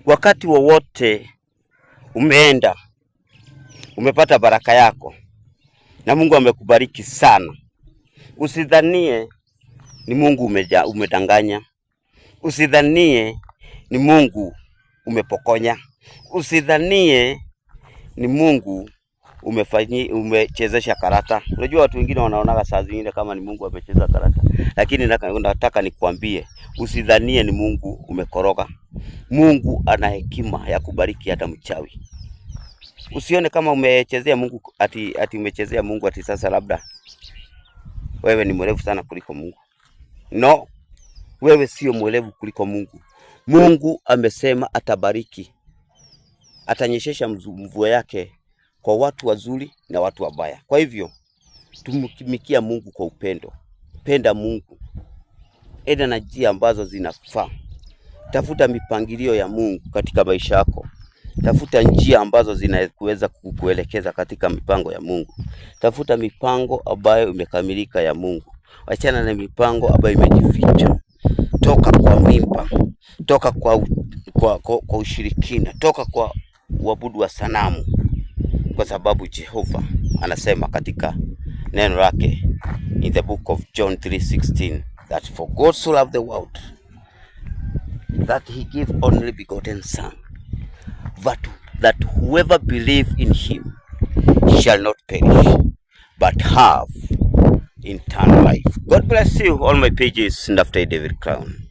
Wakati wowote umeenda umepata baraka yako na Mungu amekubariki sana, usidhanie ni Mungu umedanganya, usidhanie ni Mungu umepokonya, usidhanie ni Mungu umechezesha karata. Unajua watu wengine wanaonaga saa zingine kama ni Mungu amecheza karata, lakini nataka nikwambie usidhanie ni Mungu umekoroga. Mungu ana hekima ya kubariki hata mchawi. Usione kama umechezea Mungu ati umechezea Mungu ati sasa labda wewe ni mwerevu sana kuliko Mungu. No, wewe sio mwerevu kuliko Mungu. Mungu amesema atabariki, atanyeshesha mvua yake kwa watu wazuri na watu wabaya. Kwa hivyo tumtumikia Mungu kwa upendo. Penda Mungu, enda na njia ambazo zinafaa. Tafuta mipangilio ya Mungu katika maisha yako. Tafuta njia ambazo zinaweza kukuelekeza katika mipango ya Mungu. Tafuta mipango ambayo imekamilika ya Mungu. Achana na mipango ambayo imejificha. Toka kwa mimba, toka kwa ushirikina, toka kwa uabudu wa sanamu, kwa sababu Jehova anasema katika neno lake in the book of John 3:16 that for God so loved the world that he gave only begotten son, that whoever believe in him shall not perish but have eternal life. God bless you. All my pages, Ndaftai David Crown.